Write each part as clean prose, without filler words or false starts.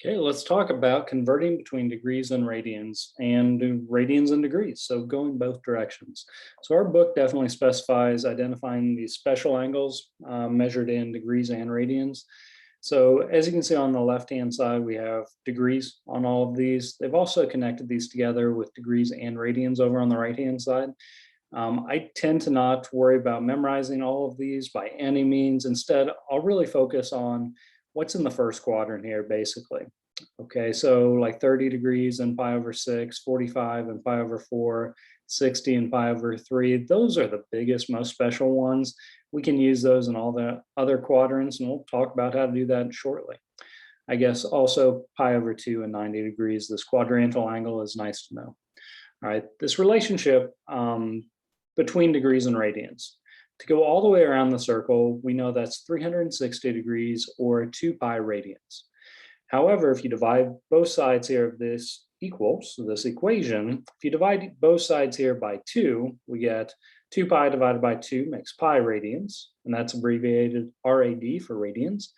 Okay, let's talk about converting between degrees and radians and degrees, so going both directions. So our book definitely specifies identifying these special angles measured in degrees and radians. So as you can see on the left-hand side, we have degrees on all of these. They've also connected these together with degrees and radians over on the right-hand side. I tend to not worry about memorizing all of these by any means. Instead, I'll really focus on what's in the first quadrant here, basically. Okay, so like 30 degrees and pi over 6, 45 and pi over 4, 60 and pi over 3. Those are the biggest, most special ones. We can use those in all the other quadrants, and we'll talk about how to do that shortly. I guess also pi over 2 and 90 degrees. This quadrantal angle is nice to know. All right, this relationship between degrees and radians. To go all the way around the circle, we know that's 360 degrees or 2 pi radians. However, if you divide both sides here of this equals, so this equation, if you divide both sides here by 2, we get 2 pi divided by 2 makes pi radians, and that's abbreviated RAD for radians.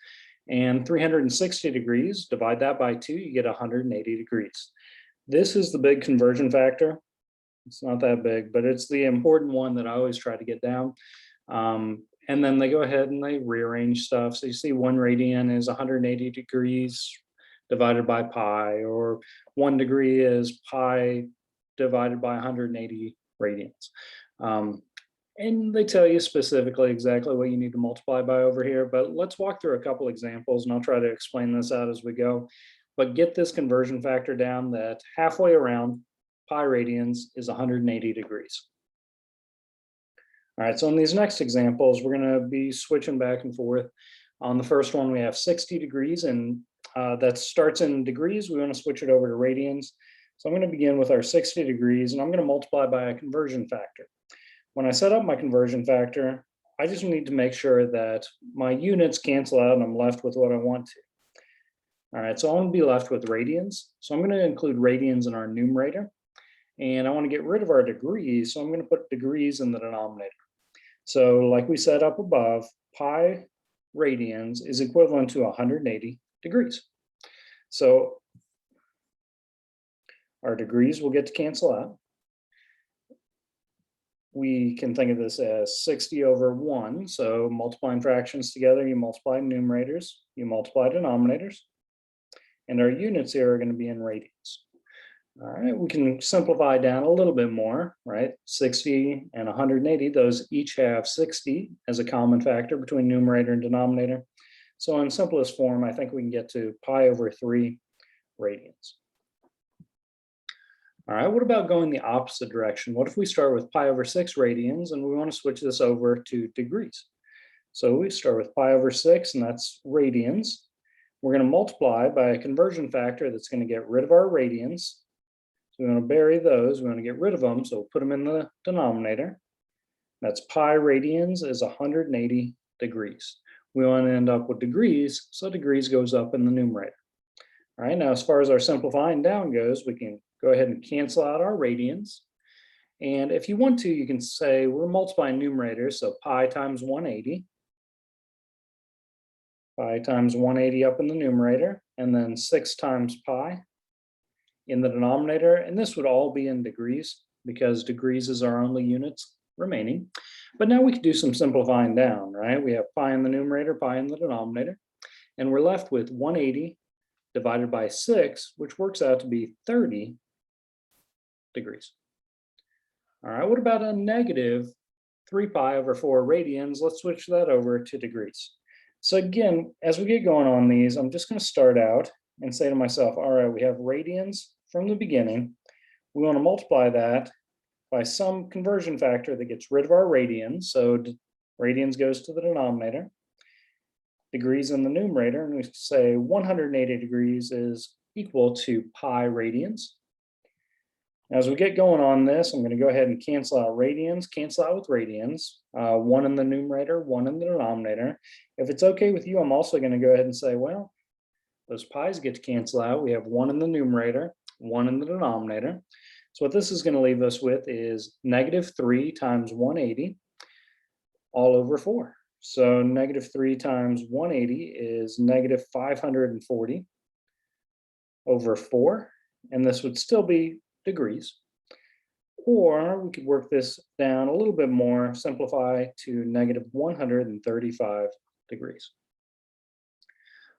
And 360 degrees, divide that by 2, you get 180 degrees. This is the big conversion factor. It's not that big, but it's the important one that I always try to get down. And then they go ahead and they rearrange stuff. So you see 1 radian is 180 degrees divided by pi, or 1 degree is pi divided by 180 radians. And they tell you specifically exactly what you need to multiply by over here, but let's walk through a couple examples and I'll try to explain this out as we go. But get this conversion factor down that halfway around pi radians is 180 degrees. All right, so in these next examples, we're going to be switching back and forth. On the first one, we have 60 degrees, and that starts in degrees. We want to switch it over to radians. So I'm going to begin with our 60 degrees, and I'm going to multiply by a conversion factor. When I set up my conversion factor, I just need to make sure that my units cancel out and I'm left with what I want to. All right, so I'm going to be left with radians. So I'm going to include radians in our numerator. And I want to get rid of our degrees, so I'm going to put degrees in the denominator. So like we said up above, pi radians is equivalent to 180 degrees. So our degrees will get to cancel out. We can think of this as 60 over 1. So multiplying fractions together, you multiply numerators, you multiply denominators. And our units here are going to be in radians. All right, we can simplify down a little bit more, right? 60 and 180, those each have 60 as a common factor between numerator and denominator. So in simplest form, I think we can get to pi over 3 radians. All right, what about going the opposite direction? What if we start with pi over 6 radians and we want to switch this over to degrees? So we start with pi over 6, and that's radians. We're going to multiply by a conversion factor that's going to get rid of our radians. So we want to bury those, we want to get rid of them, so we'll put them in the denominator. That's pi radians is 180 degrees. We want to end up with degrees, so degrees goes up in the numerator. All right, now as far as our simplifying down goes, we can go ahead and cancel out our radians. And if you want to, you can say we're multiplying numerators, so pi times 180. Pi times 180 up in the numerator, and then 6 times pi in the denominator, and this would all be in degrees because degrees is our only units remaining. But now we can do some simplifying down, right? We have pi in the numerator, pi in the denominator, and we're left with 180 divided by 6, which works out to be 30 degrees. All right, what about a negative 3 pi over 4 radians? Let's switch that over to degrees. So again, as we get going on these, I'm just going to start out and say to myself, all right, we have radians from the beginning. We want to multiply that by some conversion factor that gets rid of our radians. So radians goes to the denominator, degrees in the numerator, and we say 180 degrees is equal to pi radians. Now, as we get going on this, I'm going to go ahead and cancel out radians, cancel out with radians, 1 in the numerator, 1 in the denominator. If it's okay with you, I'm also going to go ahead and say, well, those pi's get to cancel out. We have 1 in the numerator, 1 in the denominator. So what this is going to leave us with is negative 3 times 180 all over 4. So negative 3 times 180 is negative 540 over 4, and this would still be degrees. Or we could work this down a little bit more, simplify to negative 135 degrees.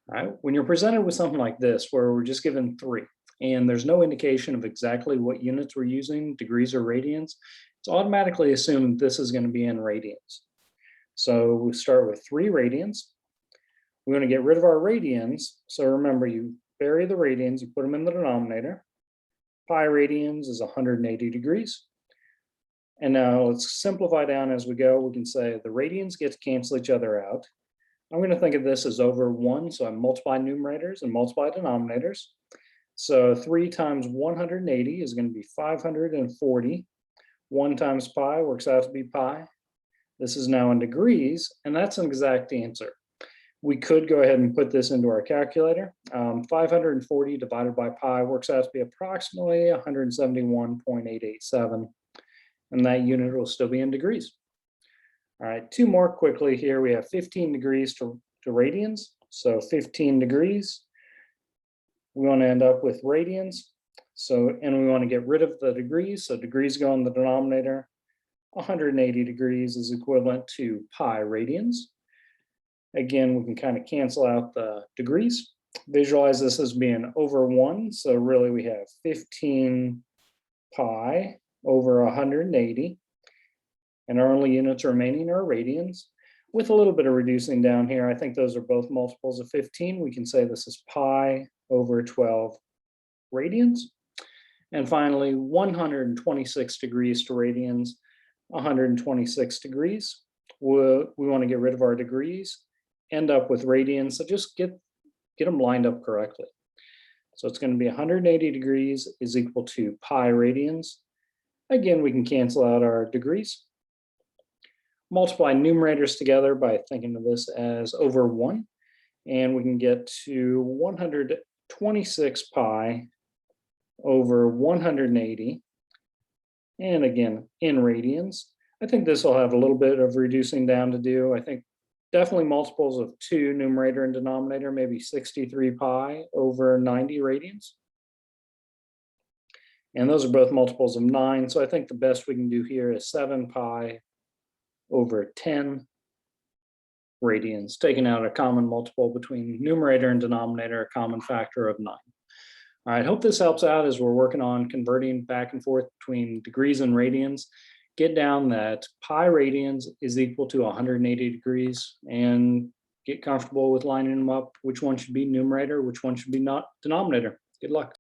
All right, when you're presented with something like this, where we're just given 3, and there's no indication of exactly what units we're using, degrees or radians, it's automatically assumed this is going to be in radians. So we start with 3 radians. We want to get rid of our radians. So remember, you bury the radians, you put them in the denominator. Pi radians is 180 degrees. And now let's simplify down as we go. We can say the radians get to cancel each other out. I'm going to think of this as over 1, so I multiply numerators and multiply denominators. So 3 times 180 is going to be 540. 1 times pi works out to be pi. This is now in degrees, and that's an exact answer. We could go ahead and put this into our calculator. 540 divided by pi works out to be approximately 171.887, and that unit will still be in degrees. All right, 2 more quickly here. We have 15 degrees to radians, so 15 degrees. We want to end up with radians, and we want to get rid of the degrees, so degrees go in the denominator. 180 degrees is equivalent to pi radians. Again, we can kind of cancel out the degrees. Visualize this as being over 1. So really we have 15 pi over 180. And our only units remaining are radians. With a little bit of reducing down here, I think those are both multiples of 15. We can say this is pi over 12 radians. And finally, 126 degrees to radians, 126 degrees. We want to get rid of our degrees, end up with radians, so just get them lined up correctly. So it's going to be 180 degrees is equal to pi radians. Again, we can cancel out our degrees. Multiply numerators together by thinking of this as over 1, and we can get to 126 pi over 180, and again, in radians. I think this will have a little bit of reducing down to do. I think definitely multiples of 2 numerator and denominator, maybe 63 pi over 90 radians. And those are both multiples of 9. So I think the best we can do here is 7 pi over 10 radians, taking out a common multiple between numerator and denominator, a common factor of 9. All right, hope this helps out as we're working on converting back and forth between degrees and radians. Get down that pi radians is equal to 180 degrees and get comfortable with lining them up, which one should be numerator, which one should be not denominator. Good luck.